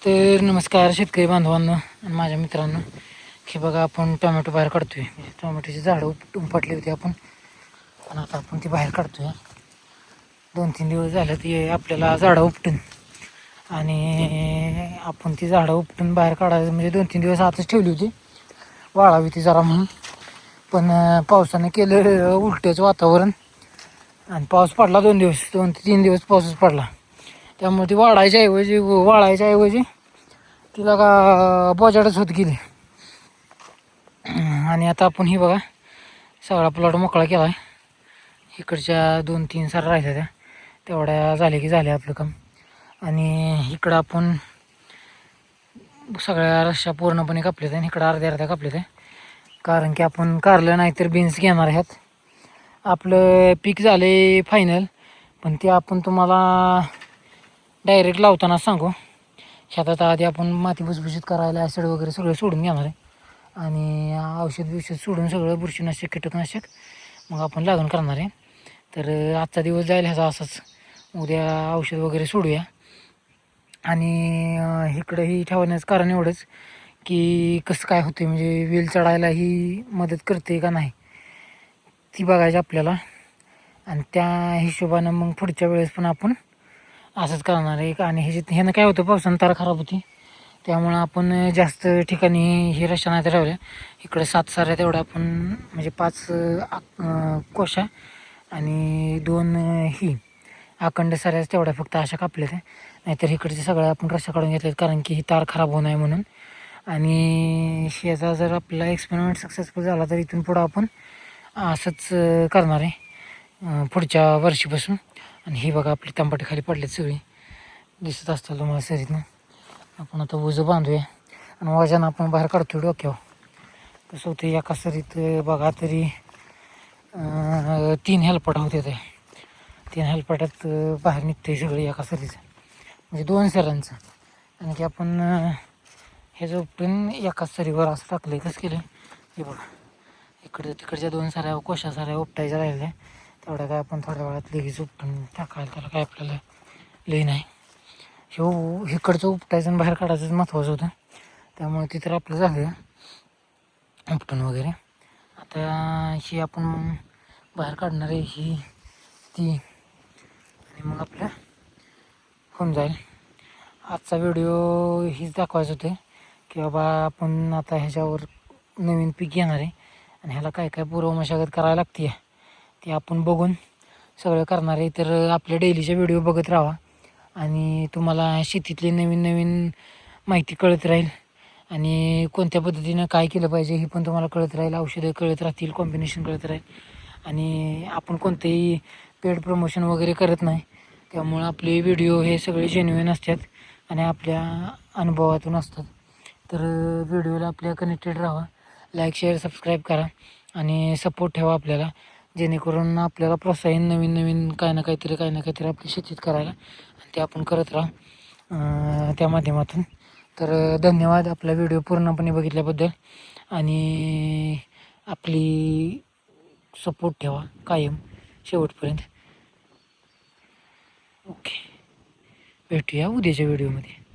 तर नमस्कार शेतकरी बांधवांनो आणि माझ्या मित्रांनो. हे बघा आपण टोमॅटो बाहेर काढतोय. टोमॅटोची झाडं उपटली होती आपण आणि आता आपण ती बाहेर काढतोय. 2-3 दिवस झाले ती आपल्याला झाडं उपटून आणि आपण ती झाडं उपटून बाहेर काढायचं म्हणजे 2-3 दिवस आतच ठेवली होती वाळावी ती जरा म्हणून. पण पावसाने केलं उलट्याचं वातावरण आणि पाऊस पडला 2 ते 3 दिवस पाऊसच पडला. त्यामुळे ती वाळायच्या ऐवजी तिला का बोजाडच होत गेली. आणि आता आपण ही बघा सगळा प्लॉट मोकळा केला आहे. इकडच्या 2-3 सार राहिल्या त्या तेवढ्या झाल्या की झाल्या आपलं काम. आणि इकडं आपण सगळ्या रश्या पूर्णपणे कापल्यात आहे. इकडं अर्ध्या कापल्यात आहे कारण की आपण कारलं नाही तर बीन्स घेणार आहेत. आपलं पीक झाले फायनल, पण ते आपण तुम्हाला डायरेक्ट लावताना सांगू. शेतात आधी आपण माती भुसभुशीत करायला ॲसिड वगैरे सगळं सोडून घेणार आहे आणि औषध सोडून सगळं बुरशीनाशक कीटकनाशक मग आपण लागण करणार आहे. तर आजचा दिवस जाईल ह्याचा असाच. उद्या औषध वगैरे सोडूया. आणि इकडंही ठेवण्याचं कारण एवढंच की कसं काय होते म्हणजे वेल चढायला ही मदत करते का नाही ती बघायची आपल्याला. आणि त्या हिशोबानं मग पुढच्या वेळेस पण आपण असंच करणार आहे. आणि ह्यानं काय होतं पावसानं तार खराब होती त्यामुळं आपण जास्त ठिकाणी ही रश्या नाही ठेवल्या. इकडे 7 साऱ्या तेवढ्या आपण म्हणजे 5 कोशा आणि 2 ही अखंड साऱ्याच तेवढ्या फक्त अशा कापल्या त्या. नाहीतर इकडचे सगळ्या आपण रश्या काढून घेतल्यात कारण की ही तार खराब होऊ नये म्हणून. आणि ह्याचा जर आपला एक्सपेरिमेंट सक्सेसफुल झाला तर इथून पुढं आपण असंच करणार आहे पुढच्या वर्षीपासून. आणि ही बघा आपली तंबाटी खाली पडलेत सगळी दिसत असतात तुम्हाला सरीतनं. आपण आता ओझं बांधूया आणि वजन आपण बाहेर काढतो डोक्यावर. कसं होतं एका सरीत बघा तरी 3 हेलपाटा होते. ते 3 हेलपाट्यात बाहेर निघते सगळं एका सरीचं म्हणजे 2 सऱ्यांचं. आणि की आपण हे जो उपटून एकाच सरीवर असं टाकलं कसं केलं हे बघा. तिकडच्या 2 साऱ्या कोशा साऱ्या उपटायच्या राहिल्या तेवढ्या काय आपण थोड्या वेळात लगेच उपटून टाकायला त्याला काय आपल्याला लई नाही. इकडचं उपटायचं आणि बाहेर काढायचं महत्त्वाचं होतं. त्यामुळे ते तर आपलं झालं उपटून वगैरे. आता ही आपण बाहेर काढणार आहे ही ती आणि मग आपलं होऊन जाईल. आजचा व्हिडिओ हीच दाखवायचं होतं की बाबा आपण आता ह्याच्यावर नवीन पीक घेणार आहे आणि ह्याला काय काय पूर्व मशागत करायला लागते ते आपण बघून सगळं करणार आहे. तर आपल्या डेलीचे व्हिडिओ बघत राहा आणि तुम्हाला शेतीतली नवीन नवीन माहिती कळत राहील. आणि कोणत्या पद्धतीनं काय केलं पाहिजे हे पण तुम्हाला कळत राहील. औषधं कळत राहतील, कॉम्बिनेशन कळत राहील. आणि आपण कोणतेही पेड प्रमोशन वगैरे करत नाही त्यामुळं आपले व्हिडिओ हे सगळे जेन्युइन असतात आणि आपल्या अनुभवातून असतात. तर व्हिडिओला आपल्या कनेक्टेड राहा, लाईक शेअर सबस्क्राईब करा आणि सपोर्ट ठेवा आपल्याला, जेणेकरून आपल्याला प्रोत्साहन नवीन नवीन काय ना काहीतरी आपली शेतीत करायला आणि ते आपण करत राहा त्या माध्यमातून. तर धन्यवाद आपला व्हिडिओ पूर्णपणे बघितल्याबद्दल आणि आपली सपोर्ट ठेवा कायम शेवटपर्यंत. ओके, भेटूया उद्याच्या व्हिडिओमध्ये.